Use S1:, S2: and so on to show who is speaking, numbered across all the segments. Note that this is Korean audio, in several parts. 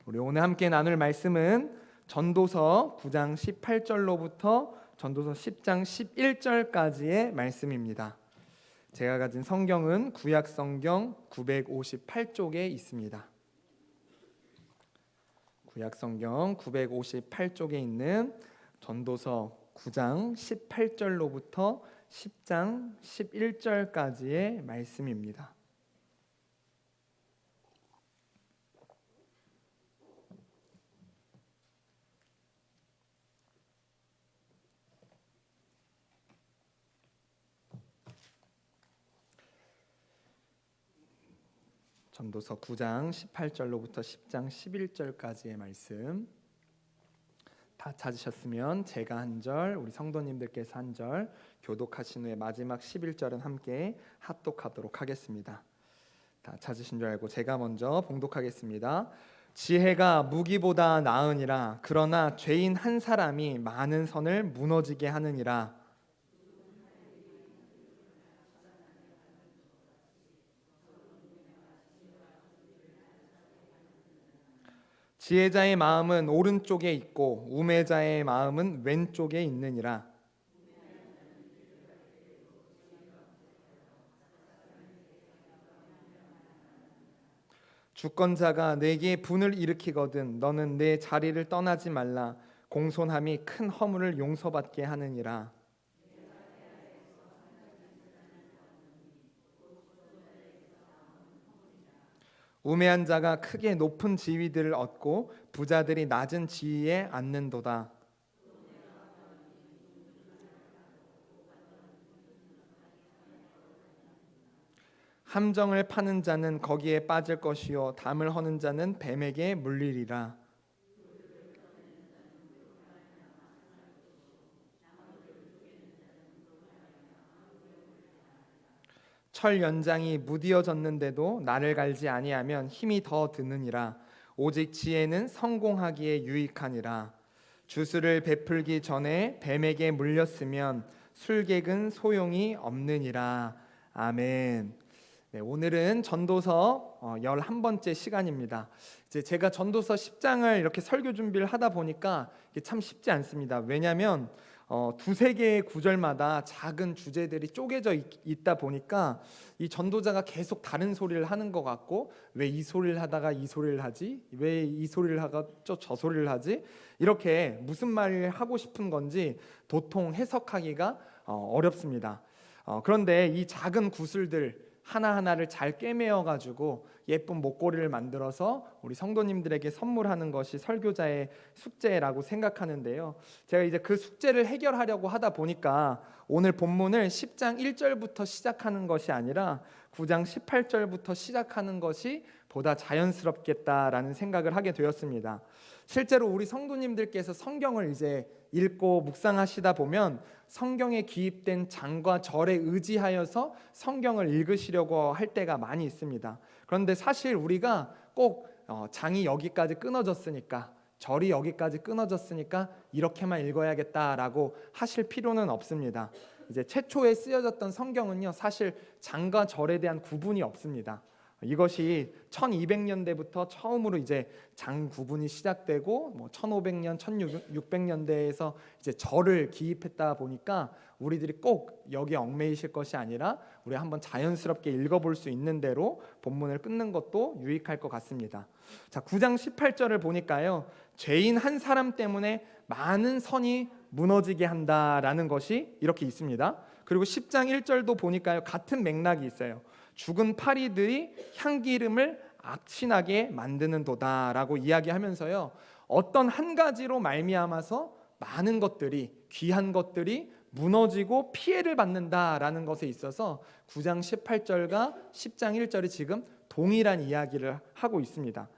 S1: 우리 오늘 함께 나눌 말씀은 전도서 9장 18절로부터 전도서 10장 11절까지의 말씀입니다. 제가 가진 성경은 구약 성경 958쪽에 있습니다. 구약 성경 958쪽에 있는 전도서 9장 18절로부터 10장 11절까지의 말씀입니다. 전도서 9장 18절로부터 10장 11절까지의 말씀 다 찾으셨으면 제가 한 절, 우리 성도님들께서 한 절 교독하신 후에 마지막 11절은 함께 합독하도록 하겠습니다. 다 찾으신 줄 알고 제가 먼저 봉독하겠습니다. 지혜가 무기보다 나으니라. 그러나 죄인 한 사람이 많은 선을 무너지게 하느니라. 지혜자의 마음은 오른쪽에 있고 우매자의 마음은 왼쪽에 있느니라. 주권자가 내게 분을 일으키거든 너는 내 자리를 떠나지 말라. 공손함이 큰 허물을 용서받게 하느니라. 우매한 자가 크게 높은 지위들을 얻고 부자들이 낮은 지위에 앉는도다. 함정을 파는 자는 거기에 빠질 것이요 담을 허는 자는 뱀에게 물리리라. 철 연장이 무디어졌는데도 나를 갈지 아니하면 힘이 더 드느니라. 오직 지혜는 성공하기에 유익하니라. 주술을 베풀기 전에 뱀에게 물렸으면 술객은 소용이 없느니라. 아멘. 네, 오늘은 전도서 11번째 시간입니다. 이제 제가 전도서 10장을 이렇게 설교 준비를 하다 보니까 이게 참 쉽지 않습니다. 왜냐하면 두세 개의 구절마다 작은 주제들이 쪼개져 있다 보니까 이 전도자가 계속 다른 소리를 하는 것 같고, 왜 이 소리를 하다가 이 소리를 하지? 왜 이 소리를 하다가 저 소리를 하지? 이렇게 무슨 말을 하고 싶은 건지 도통 해석하기가 어렵습니다. 그런데 이 작은 구슬들 하나하나를 잘 꿰매어 가지고 예쁜 목걸이를 만들어서 우리 성도님들에게 선물하는 것이 설교자의 숙제라고 생각하는데요. 제가 이제 그 숙제를 해결하려고 하다 보니까 오늘 본문을 10장 1절부터 시작하는 것이 아니라 9장 18절부터 시작하는 것이 보다 자연스럽겠다라는 생각을 하게 되었습니다. 실제로 우리 성도님들께서 성경을 이제 읽고 묵상하시다 보면 성경에 기입된 장과 절에 의지하여서 성경을 읽으시려고 할 때가 많이 있습니다. 그런데 사실 우리가 꼭 장이 여기까지 끊어졌으니까, 절이 여기까지 끊어졌으니까 이렇게만 읽어야겠다라고 하실 필요는 없습니다. 이제 최초에 쓰여졌던 성경은요, 사실 장과 절에 대한 구분이 없습니다. 이것이 1200년대부터 처음으로 이제 장 구분이 시작되고 1500년, 1600년대에서 이제 절을 기입했다 보니까 우리들이 꼭 여기에 얽매이실 것이 아니라 우리 한번 자연스럽게 읽어볼 수 있는 대로 본문을 끊는 것도 유익할 것 같습니다. 자, 9장 18절을 보니까요, 죄인 한 사람 때문에 많은 선이 무너지게 한다라는 것이 이렇게 있습니다. 그리고 10장 1절도 보니까요, 같은 맥락이 있어요. 죽은 파리들이 향기름을 악신하게 만드는 도다라고 이야기하면서요, 어떤 한 가지로 말미암아서 많은 것들이, 귀한 것들이 무너지고 피해를 받는다라는 것에 있어서 9장 18절과 10장 1절이 지금 동일한 이야기를 하고 있습니다.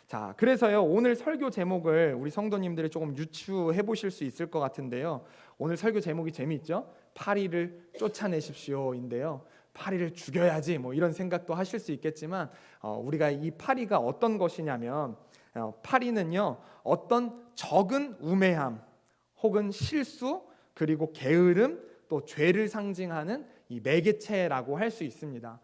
S1: 자, 그래서요, 오늘 설교 제목을 우리 성도님들이 조금 유추해 보실 수 있을 것 같은데요, 오늘 설교 제목이 재미있죠? 파리를 쫓아내십시오인데요, 파리를 죽여야지 이런 생각도 하실 수 있겠지만, 우리가 이 파리가 어떤 것이냐면, 파리는요, 어떤 적은 우매함 혹은 실수, 그리고 게으름, 또 죄를 상징하는 이 매개체라고 할 수 있습니다.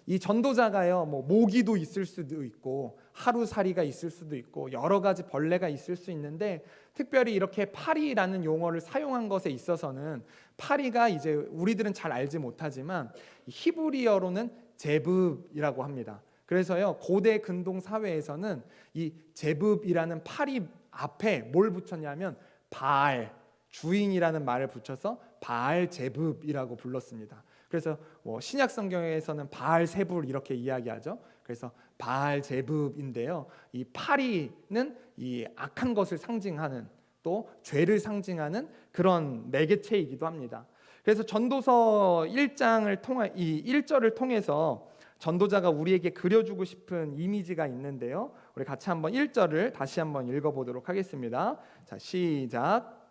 S1: 이 전도자가요, 뭐 모기도 있을 수도 있고 하루살이가 있을 수도 있고 여러 가지 벌레가 있을 수 있는데, 특별히 이렇게 파리라는 용어를 사용한 것에 있어서는, 파리가 이제 우리들은 잘 알지 못하지만 히브리어로는 제브이라고 합니다. 그래서요, 고대 근동 사회에서는 이 제브이라는 파리 앞에 뭘 붙였냐면 바알, 주인이라는 말을 붙여서 바알 제브이라고 불렀습니다. 그래서 뭐 신약 성경에서는 바알 세불 이렇게 이야기하죠. 그래서 바알 제브인데요, 이 파리는 이 악한 것을 상징하는, 또 죄를 상징하는 그런 매개체이기도 합니다. 그래서 전도서 1장을 통해, 이 1절을 통해서 전도자가 우리에게 그려주고 싶은 이미지가 있는데요, 우리 같이 한번 1절을 다시 한번 읽어보도록 하겠습니다. 자, 시작.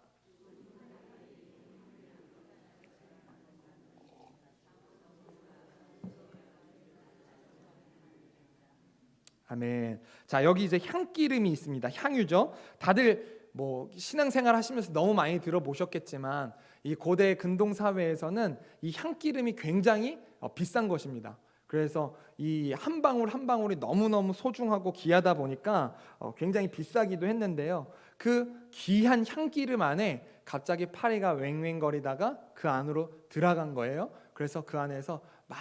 S1: 아멘. 자, 여기 이제 향기름이 있습니다. 향유죠. 다들 뭐 신앙생활 하시면서 너무 많이 들어보셨겠지만, 이 고대 근동 사회에서는 이 향기름이 굉장히 비싼 것입니다. 그래서 이 한 방울 한 방울이 너무너무 소중하고 귀하다 보니까 굉장히 비싸기도 했는데요, 그 귀한 향기름 안에 갑자기 파리가 웽웽거리다가 그 안으로 들어간 거예요. 그래서 그 안에서 막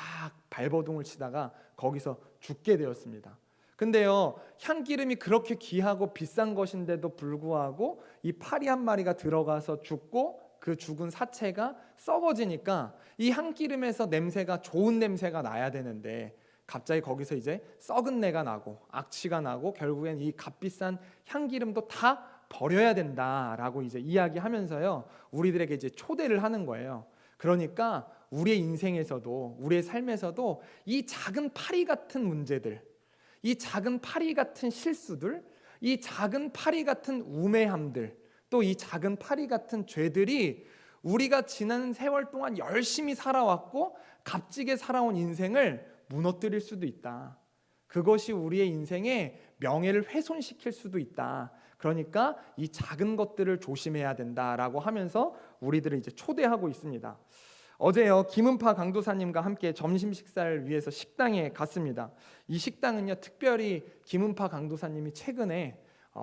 S1: 발버둥을 치다가 거기서 죽게 되었습니다. 근데요, 향기름이 그렇게 귀하고 비싼 것인데도 불구하고 이 파리 한 마리가 들어가서 죽고 그 죽은 사체가 썩어지니까 이 향기름에서 냄새가, 좋은 냄새가 나야 되는데 갑자기 거기서 이제 썩은 내가 나고 악취가 나고 결국엔 이 값비싼 향기름도 다 버려야 된다라고 이제 이야기하면서요, 우리들에게 이제 초대를 하는 거예요. 그러니까 우리의 인생에서도, 우리의 삶에서도 이 작은 파리 같은 문제들, 이 작은 파리 같은 실수들, 이 작은 파리 같은 우매함들, 또 이 작은 파리 같은 죄들이 우리가 지난 세월 동안 열심히 살아왔고 값지게 살아온 인생을 무너뜨릴 수도 있다. 그것이 우리의 인생의 명예를 훼손시킬 수도 있다. 그러니까 이 작은 것들을 조심해야 된다라고 하면서 우리들을 이제 초대하고 있습니다. 어제요, 김은파 강도사님과 함께 점심 식사를 위해서 식당에 갔습니다. 이 식당은요, 특별히 김은파 강도사님이 최근에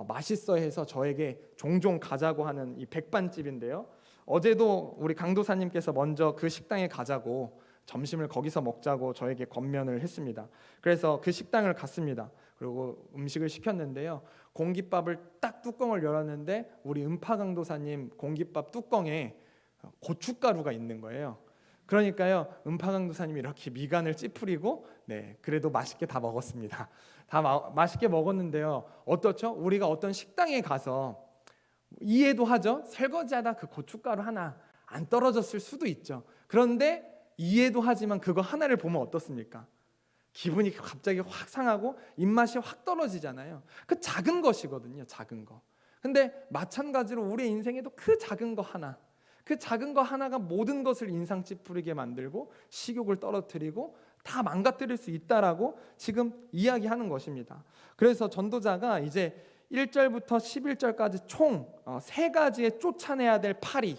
S1: 맛있어 해서 저에게 종종 가자고 하는 이 백반집인데요, 어제도 우리 강도사님께서 먼저 그 식당에 가자고, 점심을 거기서 먹자고 저에게 권면을 했습니다. 그래서 그 식당을 갔습니다. 그리고 음식을 시켰는데요, 공깃밥을 딱 뚜껑을 열었는데 우리 은파 강도사님 공깃밥 뚜껑에 고춧가루가 있는 거예요. 그러니까요, 은파 강도사님이 이렇게 미간을 찌푸리고, 네, 그래도 맛있게 다 먹었습니다. 다 맛있게 먹었는데요, 어떻죠? 우리가 어떤 식당에 가서 이해도 하죠. 설거지하다 그 고춧가루 하나 안 떨어졌을 수도 있죠. 그런데 이해도 하지만 그거 하나를 보면 어떻습니까? 기분이 갑자기 확 상하고 입맛이 확 떨어지잖아요. 그 작은 것이거든요, 작은 거. 근데 마찬가지로 우리의 인생에도 그 작은 거 하나, 그 작은 거 하나가 모든 것을 인상 찌푸리게 만들고 식욕을 떨어뜨리고 다 망가뜨릴 수 있다라고 지금 이야기하는 것입니다. 그래서 전도자가 이제 1절부터 11절까지 총 3가지의 쫓아내야 될 파리,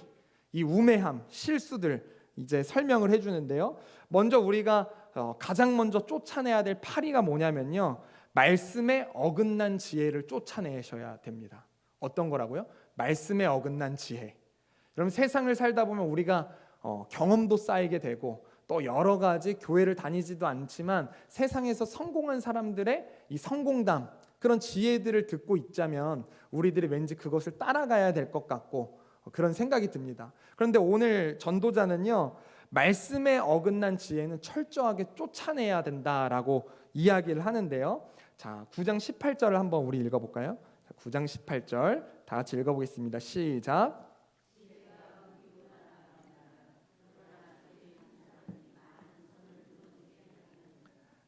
S1: 이 우매함, 실수들 이제 설명을 해주는데요, 먼저 우리가 가장 먼저 쫓아내야 될 파리가 뭐냐면요, 말씀에 어긋난 지혜를 쫓아내셔야 됩니다. 어떤 거라고요? 말씀에 어긋난 지혜. 여러분, 세상을 살다 보면 우리가 경험도 쌓이게 되고 또 여러 가지 교회를 다니지도 않지만 세상에서 성공한 사람들의 이 성공담, 그런 지혜들을 듣고 있자면 우리들이 왠지 그것을 따라가야 될 것 같고 그런 생각이 듭니다. 그런데 오늘 전도자는요, 말씀에 어긋난 지혜는 철저하게 쫓아내야 된다라고 이야기를 하는데요, 자, 9장 18절을 한번 우리 읽어볼까요? 9장 18절 다 같이 읽어보겠습니다. 시작.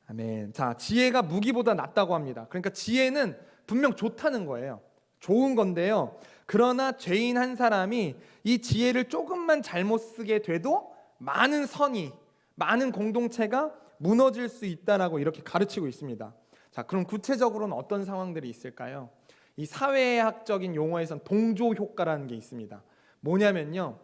S1: 아멘. 자, 지혜가 무기보다 낫다고 합니다. 그러니까 지혜는 분명 좋다는 거예요. 좋은 건데요, 그러나 죄인 한 사람이 이 지혜를 조금만 잘못 쓰게 돼도 많은 선이, 많은 공동체가 무너질 수 있다라고 이렇게 가르치고 있습니다. 자, 그럼 구체적으로는 어떤 상황들이 있을까요? 이 사회학적인 용어에선 동조 효과라는 게 있습니다. 뭐냐면요,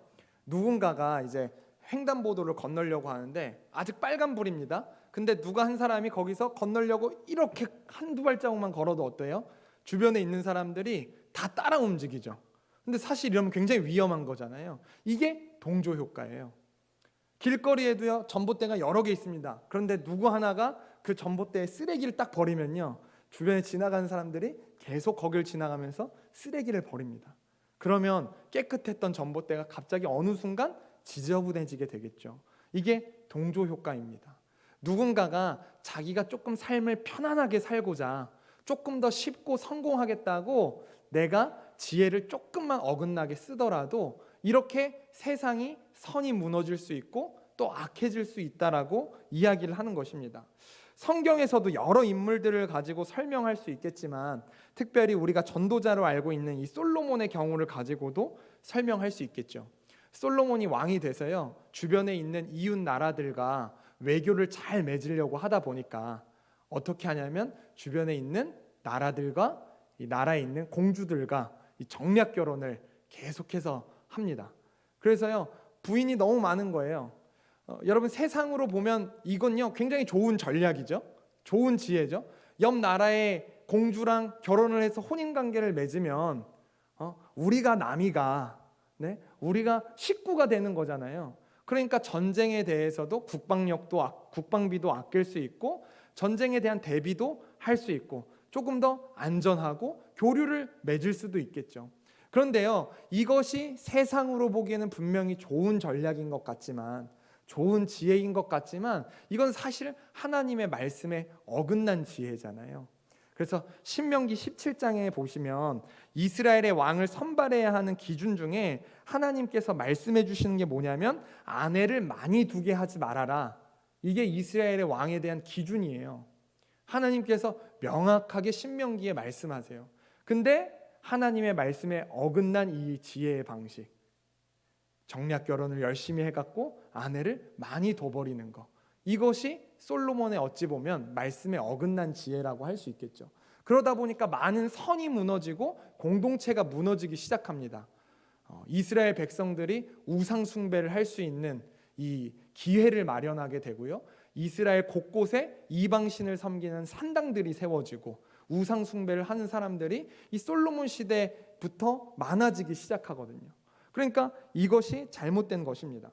S1: 누군가가 이제 횡단보도를 건너려고 하는데 아직 빨간불입니다. 근데 누가 한 사람이 거기서 건너려고 이렇게 한두 발자국만 걸어도 어때요? 주변에 있는 사람들이 다 따라 움직이죠. 근데 사실 이러면 굉장히 위험한 거잖아요. 이게 동조 효과예요. 길거리에도요, 전봇대가 여러 개 있습니다. 그런데 누구 하나가 그 전봇대에 쓰레기를 딱 버리면요, 주변에 지나가는 사람들이 계속 거길 지나가면서 쓰레기를 버립니다. 그러면 깨끗했던 전봇대가 갑자기 어느 순간 지저분해지게 되겠죠. 이게 동조 효과입니다. 누군가가 자기가 조금 삶을 편안하게 살고자 조금 더 쉽고 성공하겠다고 내가 지혜를 조금만 어긋나게 쓰더라도 이렇게 세상이 선이 무너질 수 있고 또 악해질 수 있다라고 이야기를 하는 것입니다. 성경에서도 여러 인물들을 가지고 설명할 수 있겠지만 특별히 우리가 전도자로 알고 있는 이 솔로몬의 경우를 가지고도 설명할 수 있겠죠. 솔로몬이 왕이 돼서요, 주변에 있는 이웃 나라들과 외교를 잘 맺으려고 하다 보니까 어떻게 하냐면 주변에 있는 나라들과 이 나라에 있는 공주들과 이 정략 결혼을 계속해서 합니다. 그래서요, 부인이 너무 많은 거예요. 여러분, 세상으로 보면 이건요 굉장히 좋은 전략이죠. 좋은 지혜죠. 옆 나라의 공주랑 결혼을 해서 혼인관계를 맺으면 우리가 남이가, 네? 우리가 식구가 되는 거잖아요. 그러니까 전쟁에 대해서도 국방비도 아낄 수 있고 전쟁에 대한 대비도 할 수 있고 조금 더 안전하고 교류를 맺을 수도 있겠죠. 그런데요, 이것이 세상으로 보기에는 분명히 좋은 전략인 것 같지만, 좋은 지혜인 것 같지만 이건 사실 하나님의 말씀에 어긋난 지혜잖아요. 그래서 신명기 17장에 보시면 이스라엘의 왕을 선발해야 하는 기준 중에 하나님께서 말씀해 주시는 게 뭐냐면 아내를 많이 두게 하지 말아라. 이게 이스라엘의 왕에 대한 기준이에요. 하나님께서 명확하게 신명기에 말씀하세요. 근데 하나님의 말씀에 어긋난 이 지혜의 방식, 정략 결혼을 열심히 해갖고 아내를 많이 둬버리는 거, 이것이 솔로몬의 어찌 보면 말씀에 어긋난 지혜라고 할 수 있겠죠. 그러다 보니까 많은 선이 무너지고 공동체가 무너지기 시작합니다. 이스라엘 백성들이 우상 숭배를 할 수 있는 이 기회를 마련하게 되고요, 이스라엘 곳곳에 이방신을 섬기는 산당들이 세워지고 우상 숭배를 하는 사람들이 이 솔로몬 시대부터 많아지기 시작하거든요. 그러니까 이것이 잘못된 것입니다.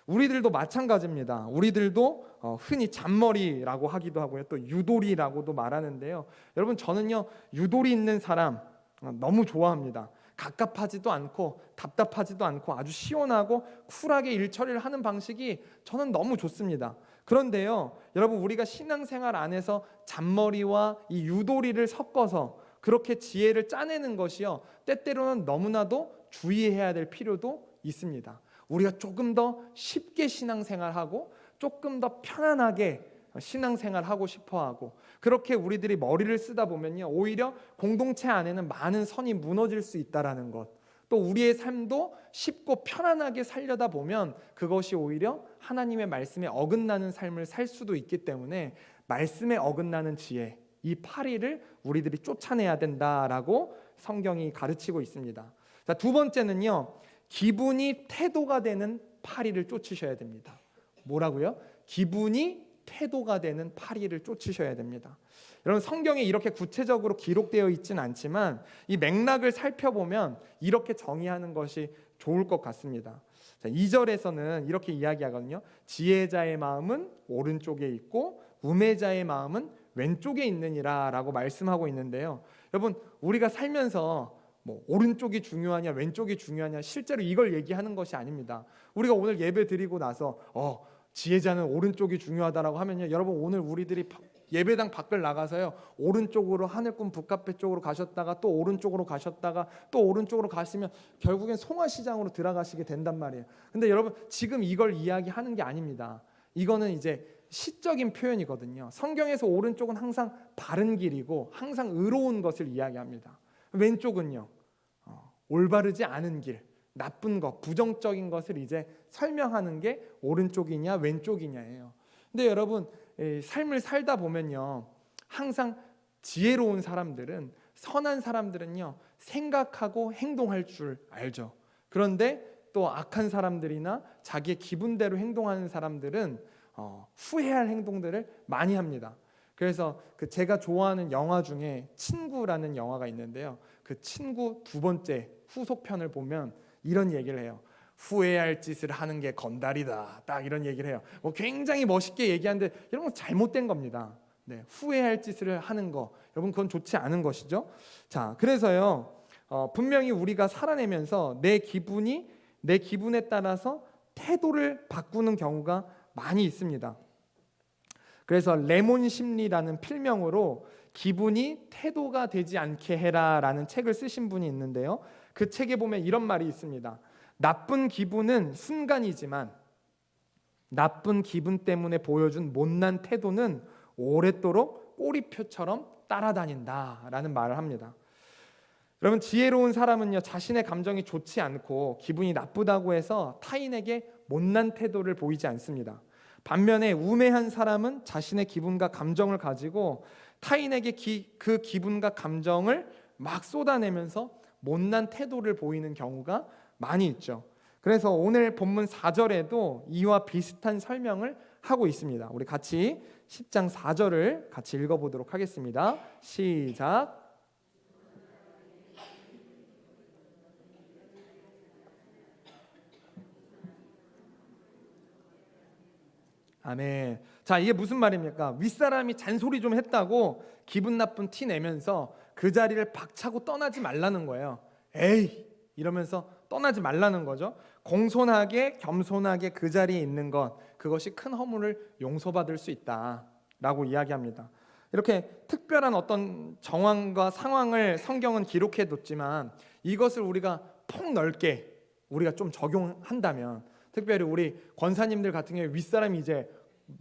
S1: 우리들도 마찬가지입니다. 우리들도 흔히 잔머리라고 하기도 하고요, 또 유도리라고도 말하는데요. 여러분, 저는요 유도리 있는 사람 너무 좋아합니다. 갑갑하지도 않고 답답하지도 않고 아주 시원하고 쿨하게 일 처리를 하는 방식이 저는 너무 좋습니다. 그런데요, 여러분, 우리가 신앙생활 안에서 잔머리와 이 유도리를 섞어서 그렇게 지혜를 짜내는 것이요, 때때로는 너무나도 주의해야 될 필요도 있습니다. 우리가 조금 더 쉽게 신앙생활하고 조금 더 편안하게 신앙생활하고 싶어하고 그렇게 우리들이 머리를 쓰다 보면요, 오히려 공동체 안에는 많은 선이 무너질 수 있다라는 것, 또 우리의 삶도 쉽고 편안하게 살려다 보면 그것이 오히려 하나님의 말씀에 어긋나는 삶을 살 수도 있기 때문에 말씀에 어긋나는 지혜, 이 파리를 우리들이 쫓아내야 된다라고 성경이 가르치고 있습니다. 자, 두 번째는요, 기분이 태도가 되는 파리를 쫓으셔야 됩니다. 뭐라고요? 기분이 태도가 되는 파리를 쫓으셔야 됩니다. 여러분, 성경에 이렇게 구체적으로 기록되어 있지는 않지만 이 맥락을 살펴보면 이렇게 정의하는 것이 좋을 것 같습니다. 자, 2절에서는 이렇게 이야기하거든요. 지혜자의 마음은 오른쪽에 있고 우매자의 마음은 왼쪽에 있느니라 라고 말씀하고 있는데요. 여러분, 우리가 살면서 뭐 오른쪽이 중요하냐 왼쪽이 중요하냐 실제로 이걸 얘기하는 것이 아닙니다. 우리가 오늘 예배 드리고 나서 지혜자는 오른쪽이 중요하다라고 하면요, 여러분, 오늘 우리들이 예배당 밖을 나가서요, 오른쪽으로 하늘꿈 북카페 쪽으로 가셨다가 또 오른쪽으로 가셨다가 또 오른쪽으로 가시면 결국엔 송화시장으로 들어가시게 된단 말이에요. 근데 여러분, 지금 이걸 이야기하는 게 아닙니다. 이거는 이제 시적인 표현이거든요. 성경에서 오른쪽은 항상 바른 길이고 항상 의로운 것을 이야기합니다. 왼쪽은요, 올바르지 않은 길, 나쁜 것, 부정적인 것을 이제 설명하는 게 오른쪽이냐 왼쪽이냐예요. 근데 여러분, 삶을 살다 보면요, 항상 지혜로운 사람들은, 선한 사람들은요, 생각하고 행동할 줄 알죠. 그런데 또 악한 사람들이나 자기의 기분대로 행동하는 사람들은 후회할 행동들을 많이 합니다. 그래서 제가 좋아하는 영화 중에 친구라는 영화가 있는데요. 그 친구 두 번째 후속편을 보면 이런 얘기를 해요. 후회할 짓을 하는 게 건달이다. 딱 이런 얘기를 해요. 굉장히 멋있게 얘기하는데 이런 건 잘못된 겁니다. 네, 후회할 짓을 하는 거, 여러분 그건 좋지 않은 것이죠. 자, 그래서요. 분명히 우리가 살아내면서 내 기분에 따라서 태도를 바꾸는 경우가 많이 있습니다. 그래서 레몬 심리라는 필명으로 기분이 태도가 되지 않게 해라라는 책을 쓰신 분이 있는데요. 그 책에 보면 이런 말이 있습니다. 나쁜 기분은 순간이지만 나쁜 기분 때문에 보여준 못난 태도는 오랫도록 꼬리표처럼 따라다닌다라는 말을 합니다. 여러분, 지혜로운 사람은요, 자신의 감정이 좋지 않고 기분이 나쁘다고 해서 타인에게 못난 태도를 보이지 않습니다. 반면에 우매한 사람은 자신의 기분과 감정을 가지고 타인에게 그 기분과 감정을 막 쏟아내면서 못난 태도를 보이는 경우가 많이 있죠. 그래서 오늘 본문 4절에도 이와 비슷한 설명을 하고 있습니다. 우리 같이 10장 4절을 같이 읽어보도록 하겠습니다. 시작. 아멘. 자, 이게 무슨 말입니까? 윗사람이 잔소리 좀 했다고 기분 나쁜 티 내면서 그 자리를 박차고 떠나지 말라는 거예요. 에이! 이러면서 떠나지 말라는 거죠. 공손하게 겸손하게 그 자리에 있는 것, 그것이 큰 허물을 용서받을 수 있다라고 이야기합니다. 이렇게 특별한 어떤 정황과 상황을 성경은 기록해 뒀지만 이것을 우리가 폭넓게 우리가 좀 적용한다면, 특별히 우리 권사님들 같은 경우에 윗사람이 이제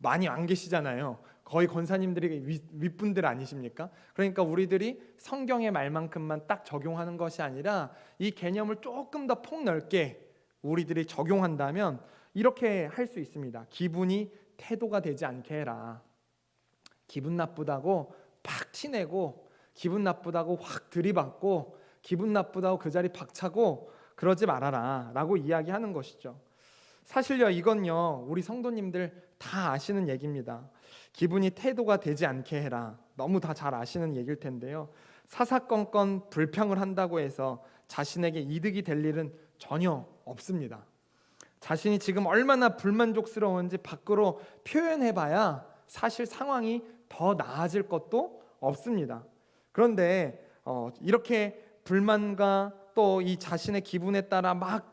S1: 많이 안 계시잖아요. 거의 권사님들이 윗분들 아니십니까? 그러니까 우리들이 성경의 말만큼만 딱 적용하는 것이 아니라 이 개념을 조금 더 폭넓게 우리들이 적용한다면 이렇게 할 수 있습니다. 기분이 태도가 되지 않게 해라. 기분 나쁘다고 팍 티내고, 기분 나쁘다고 확 들이받고, 기분 나쁘다고 그 자리 박차고 그러지 말아라 라고 이야기하는 것이죠. 사실요, 이건요, 우리 성도님들 다 아시는 얘기입니다. 기분이 태도가 되지 않게 해라. 너무 다 잘 아시는 얘기일 텐데요. 사사건건 불평을 한다고 해서 자신에게 이득이 될 일은 전혀 없습니다. 자신이 지금 얼마나 불만족스러운지 밖으로 표현해봐야 사실 상황이 더 나아질 것도 없습니다. 그런데 이렇게 불만과 또 이 자신의 기분에 따라 막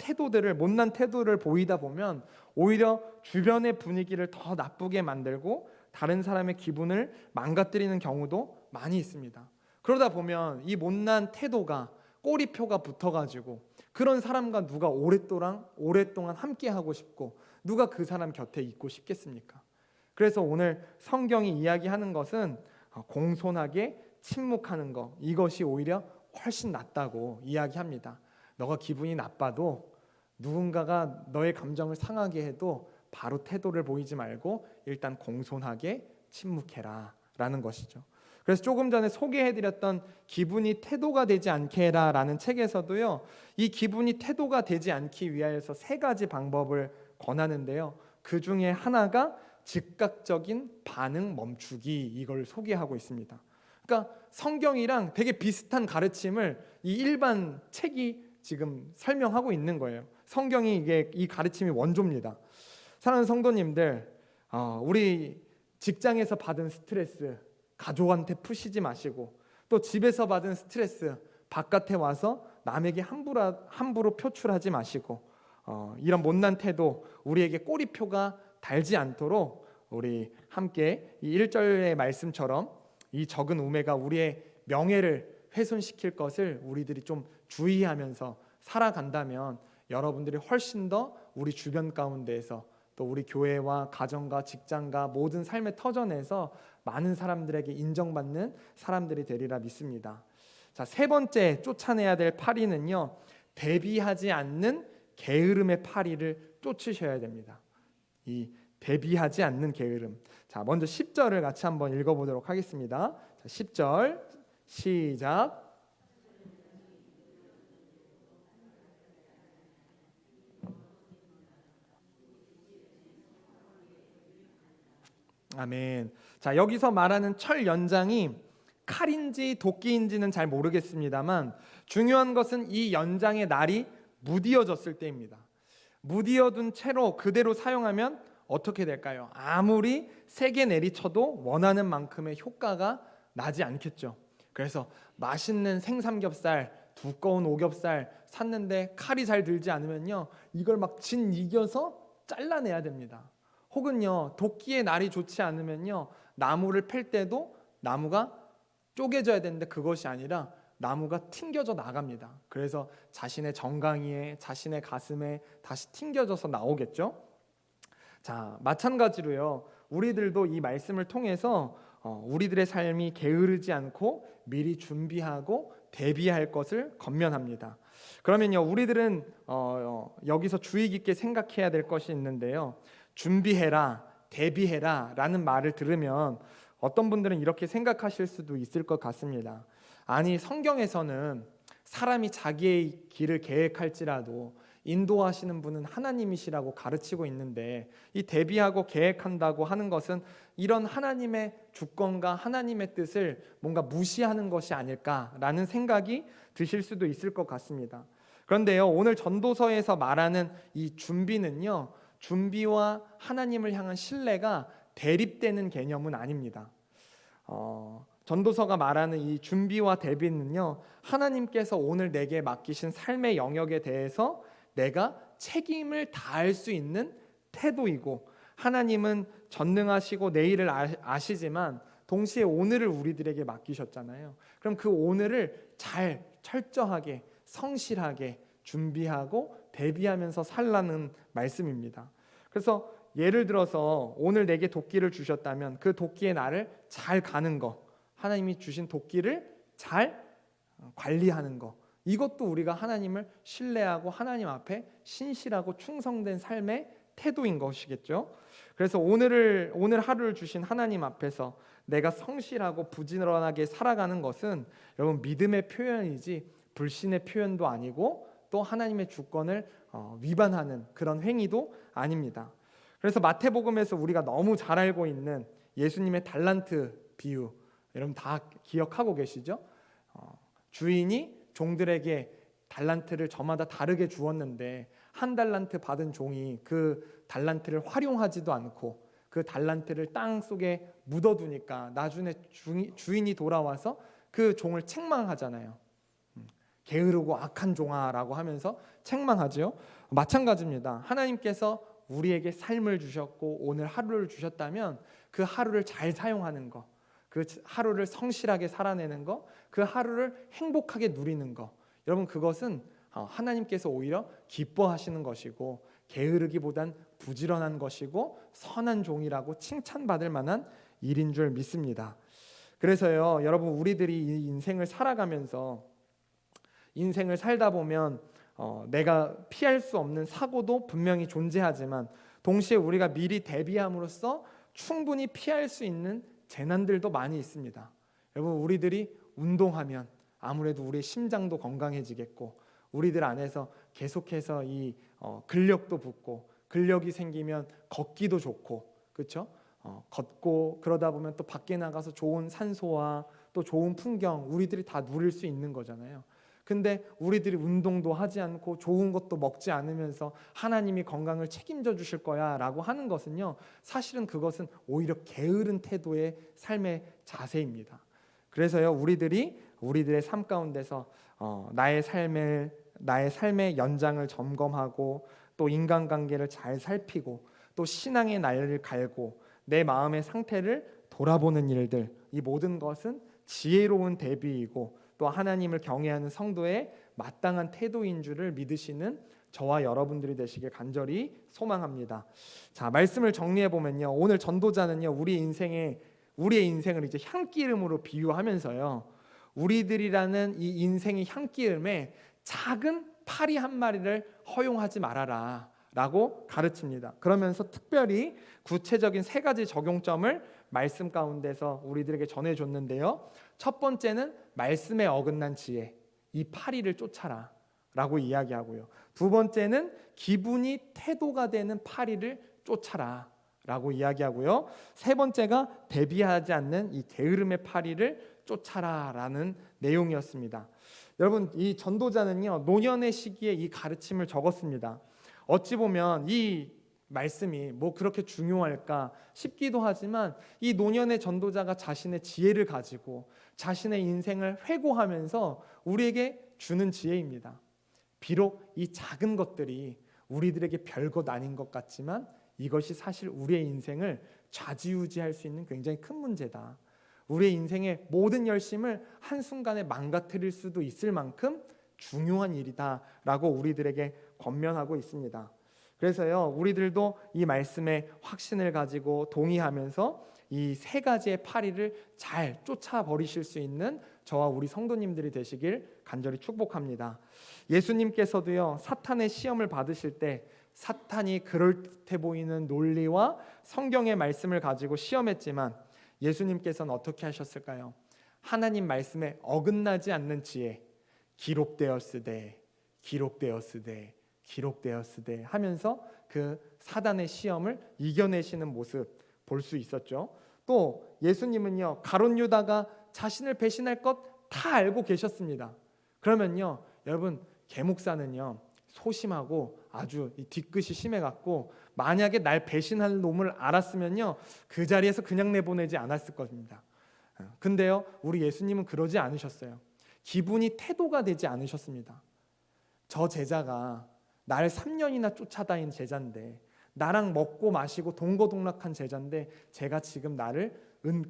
S1: 못난 태도를 보이다 보면 오히려 주변의 분위기를 더 나쁘게 만들고 다른 사람의 기분을 망가뜨리는 경우도 많이 있습니다. 그러다 보면 이 못난 태도가 꼬리표가 붙어가지고 그런 사람과 누가 오랫동안 함께하고 싶고 누가 그 사람 곁에 있고 싶겠습니까? 그래서 오늘 성경이 이야기하는 것은 공손하게 침묵하는 것, 이것이 오히려 훨씬 낫다고 이야기합니다. 너가 기분이 나빠도 누군가가 너의 감정을 상하게 해도 바로 태도를 보이지 말고 일단 공손하게 침묵해라 라는 것이죠. 그래서 조금 전에 소개해드렸던 기분이 태도가 되지 않게 해라 라는 책에서도요, 이 기분이 태도가 되지 않기 위하여서 3가지 방법을 권하는데요, 그 중에 하나가 즉각적인 반응 멈추기, 이걸 소개하고 있습니다. 그러니까 성경이랑 되게 비슷한 가르침을 이 일반 책이 지금 설명하고 있는 거예요. 성경이 이 가르침이 원조입니다. 사랑하는 성도님들, 우리 직장에서 받은 스트레스 가족한테 푸시지 마시고, 또 집에서 받은 스트레스 바깥에 와서 남에게 함부로 표출하지 마시고, 이런 못난 태도 우리에게 꼬리표가 달지 않도록 우리 함께 이 1절의 말씀처럼 이 적은 우매가 우리의 명예를 훼손시킬 것을 우리들이 좀 주의하면서 살아간다면 여러분들이 훨씬 더 우리 주변 가운데에서 또 우리 교회와 가정과 직장과 모든 삶의 터전에서 많은 사람들에게 인정받는 사람들이 되리라 믿습니다. 자, 3번째 쫓아내야 될 파리는요, 대비하지 않는 게으름의 파리를 쫓으셔야 됩니다. 이 대비하지 않는 게으름. 자, 먼저 10절을 같이 한번 읽어보도록 하겠습니다. 자, 10절 시작. 아멘. 자, 여기서 말하는 철 연장이 칼인지 도끼인지는 잘 모르겠습니다만 중요한 것은 이 연장의 날이 무디어졌을 때입니다. 무디어둔 채로 그대로 사용하면 어떻게 될까요? 아무리 세게 내리쳐도 원하는 만큼의 효과가 나지 않겠죠. 그래서 맛있는 생삼겹살, 두꺼운 오겹살 샀는데 칼이 잘 들지 않으면요, 이걸 막 진 이겨서 잘라내야 됩니다. 혹은요, 도끼의 날이 좋지 않으면요, 나무를 팰 때도 나무가 쪼개져야 되는데 그것이 아니라 나무가 튕겨져 나갑니다. 그래서 자신의 정강이에, 자신의 가슴에 다시 튕겨져서 나오겠죠. 자, 마찬가지로요, 우리들도 이 말씀을 통해서 우리들의 삶이 게으르지 않고 미리 준비하고 대비할 것을 권면합니다. 그러면요, 우리들은 여기서 주의 깊게 생각해야 될 것이 있는데요, 준비해라, 대비해라 라는 말을 들으면 어떤 분들은 이렇게 생각하실 수도 있을 것 같습니다. 아니, 성경에서는 사람이 자기의 길을 계획할지라도 인도하시는 분은 하나님이시라고 가르치고 있는데, 이 대비하고 계획한다고 하는 것은 이런 하나님의 주권과 하나님의 뜻을 뭔가 무시하는 것이 아닐까라는 생각이 드실 수도 있을 것 같습니다. 그런데요, 오늘 전도서에서 말하는 이 준비는요, 준비와 하나님을 향한 신뢰가 대립되는 개념은 아닙니다. 전도서가 말하는 이 준비와 대비는요, 하나님께서 오늘 내게 맡기신 삶의 영역에 대해서 내가 책임을 다할 수 있는 태도이고, 하나님은 전능하시고 내일을 아시지만 동시에 오늘을 우리들에게 맡기셨잖아요. 그럼 그 오늘을 잘 철저하게 성실하게 준비하고 대비하면서 살라는 말씀입니다. 그래서 예를 들어서 오늘 내게 도끼를 주셨다면 그 도끼의 날을 잘 가는 거, 하나님이 주신 도끼를 잘 관리하는 거, 이것도 우리가 하나님을 신뢰하고 하나님 앞에 신실하고 충성된 삶의 태도인 것이겠죠. 그래서 오늘 하루를 주신 하나님 앞에서 내가 성실하고 부지런하게 살아가는 것은 여러분 믿음의 표현이지 불신의 표현도 아니고 또 하나님의 주권을 위반하는 그런 행위도 아닙니다. 그래서 마태복음에서 우리가 너무 잘 알고 있는 예수님의 달란트 비유, 여러분 다 기억하고 계시죠? 주인이 종들에게 달란트를 저마다 다르게 주었는데 한 달란트 받은 종이 그 달란트를 활용하지도 않고 그 달란트를 땅 속에 묻어두니까 나중에 주인이 돌아와서 그 종을 책망하잖아요. 게으르고 악한 종아라고 하면서 책망하죠. 마찬가지입니다. 하나님께서 우리에게 삶을 주셨고 오늘 하루를 주셨다면 그 하루를 잘 사용하는 거, 그 하루를 성실하게 살아내는 거, 그 하루를 행복하게 누리는 거, 여러분 그것은 하나님께서 오히려 기뻐하시는 것이고 게으르기보단 부지런한 것이고 선한 종이라고 칭찬받을 만한 일인 줄 믿습니다. 그래서요, 여러분 우리들이 이 인생을 살아가면서 인생을 살다 보면 내가 피할 수 없는 사고도 분명히 존재하지만 동시에 우리가 미리 대비함으로써 충분히 피할 수 있는 재난들도 많이 있습니다. 여러분 우리들이 운동하면 아무래도 우리의 심장도 건강해지겠고 우리들 안에서 계속해서 이 근력도 붙고 근력이 생기면 걷기도 좋고, 그렇죠? 걷고 그러다 보면 또 밖에 나가서 좋은 산소와 또 좋은 풍경 우리들이 다 누릴 수 있는 거잖아요. 근데 우리들이 운동도 하지 않고 좋은 것도 먹지 않으면서 하나님이 건강을 책임져 주실 거야 라고 하는 것은요, 사실은 그것은 오히려 게으른 태도의 삶의 자세입니다. 그래서요, 우리들의 삶 가운데서 나의 삶의 연장을 점검하고 또 인간관계를 잘 살피고 또 신앙의 날을 갈고 내 마음의 상태를 돌아보는 일들, 이 모든 것은 지혜로운 대비이고 또 하나님을 경외하는 성도의 마땅한 태도인 줄을 믿으시는 저와 여러분들이 되시길 간절히 소망합니다. 자, 말씀을 정리해 보면요, 오늘 전도자는요 우리의 인생을 이제 향기름으로 비유하면서요, 우리들이라는 이 인생의 향기름에 작은 파리 한 마리를 허용하지 말아라 라고 가르칩니다. 그러면서 특별히 구체적인 3가지 적용점을 말씀 가운데서 우리들에게 전해줬는데요, 첫 번째는 말씀에 어긋난 지혜, 이 파리를 쫓아라 라고 이야기하고요, 두 번째는 기분이 태도가 되는 파리를 쫓아라 라고 이야기하고요. 세 번째가 대비하지 않는 이 게으름의 파리를 쫓아라 라는 내용이었습니다. 여러분, 이 전도자는요, 노년의 시기에 이 가르침을 적었습니다. 어찌 보면 이 말씀이 뭐 그렇게 중요할까 싶기도 하지만, 이 노년의 전도자가 자신의 지혜를 가지고 자신의 인생을 회고하면서 우리에게 주는 지혜입니다. 비록 이 작은 것들이 우리들에게 별것 아닌 것 같지만 이것이 사실 우리의 인생을 좌지우지할 수 있는 굉장히 큰 문제다. 우리의 인생의 모든 열심을 한순간에 망가뜨릴 수도 있을 만큼 중요한 일이다 라고 우리들에게 권면하고 있습니다. 그래서요, 우리들도 이 말씀에 확신을 가지고 동의하면서 이 세 가지의 파리를 잘 쫓아버리실 수 있는 저와 우리 성도님들이 되시길 간절히 축복합니다. 예수님께서도요, 사탄의 시험을 받으실 때 사탄이 그럴듯해 보이는 논리와 성경의 말씀을 가지고 시험했지만 예수님께서는 어떻게 하셨을까요? 하나님 말씀에 어긋나지 않는 지혜, 기록되었으되 기록되었으되 기록되었으되 하면서 그 사단의 시험을 이겨내시는 모습 볼 수 있었죠. 또 예수님은요, 가룟 유다가 자신을 배신할 것 다 알고 계셨습니다. 그러면요, 여러분, 개목사는요 소심하고 아주 뒤끝이 심해갖고 만약에 날 배신할 놈을 알았으면요 그 자리에서 그냥 내보내지 않았을 겁니다. 근데요, 우리 예수님은 그러지 않으셨어요. 기분이 태도가 되지 않으셨습니다. 저 제자가 나를 3년이나 쫓아다닌 제자인데, 나랑 먹고 마시고 동거동락한 제자인데 제가 지금 나를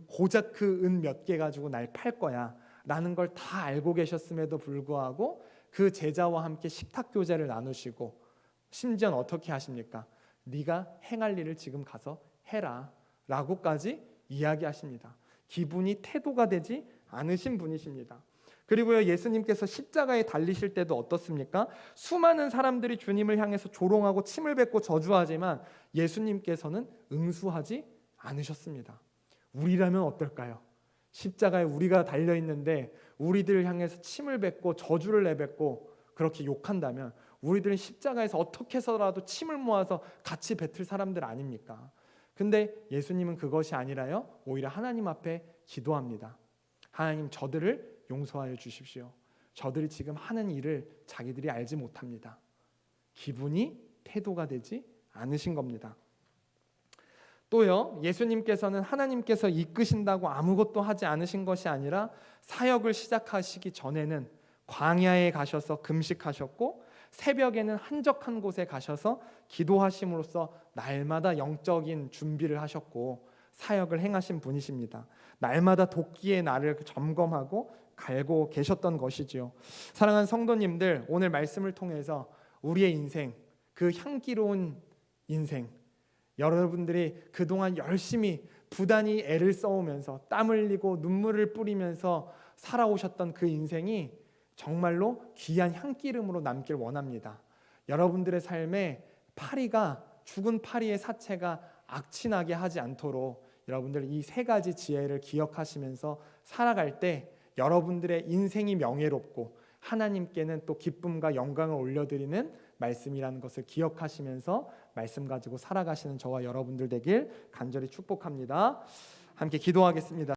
S1: 고작 그 은 몇 개 가지고 날 팔 거야 라는 걸 다 알고 계셨음에도 불구하고 그 제자와 함께 식탁 교제를 나누시고, 심지어는 어떻게 하십니까? 네가 행할 일을 지금 가서 해라 라고까지 이야기하십니다. 기분이 태도가 되지 않으신 분이십니다. 그리고요, 예수님께서 십자가에 달리실 때도 어떻습니까? 수많은 사람들이 주님을 향해서 조롱하고 침을 뱉고 저주하지만 예수님께서는 응수하지 않으셨습니다. 우리라면 어떨까요? 십자가에 우리가 달려있는데 우리들을 향해서 침을 뱉고 저주를 내뱉고 그렇게 욕한다면 우리들은 십자가에서 어떻게 해서라도 침을 모아서 같이 뱉을 사람들 아닙니까? 근데 예수님은 그것이 아니라요, 오히려 하나님 앞에 기도합니다. 하나님, 저들을 용서하여 주십시오. 저들이 지금 하는 일을 자기들이 알지 못합니다. 기분이 태도가 되지 않으신 겁니다. 또요, 예수님께서는 하나님께서 이끄신다고 아무것도 하지 않으신 것이 아니라 사역을 시작하시기 전에는 광야에 가셔서 금식하셨고, 새벽에는 한적한 곳에 가셔서 기도하심으로써 날마다 영적인 준비를 하셨고 사역을 행하신 분이십니다. 날마다 도끼의 날을 점검하고 갈고 계셨던 것이지요. 사랑하는 성도님들, 오늘 말씀을 통해서 우리의 인생, 그 향기로운 인생, 여러분들이 그동안 열심히 부단히 애를 써오면서 땀 흘리고 눈물을 뿌리면서 살아오셨던 그 인생이 정말로 귀한 향기름으로 남길 원합니다. 여러분들의 삶에 파리가, 죽은 파리의 사체가 악취나게 하지 않도록 여러분들 이 세 가지 지혜를 기억하시면서 살아갈 때 여러분들의 인생이 명예롭고 하나님께는 또 기쁨과 영광을 올려드리는 말씀이라는 것을 기억하시면서 말씀 가지고 살아가시는 저와 여러분들 되길 간절히 축복합니다. 함께 기도하겠습니다.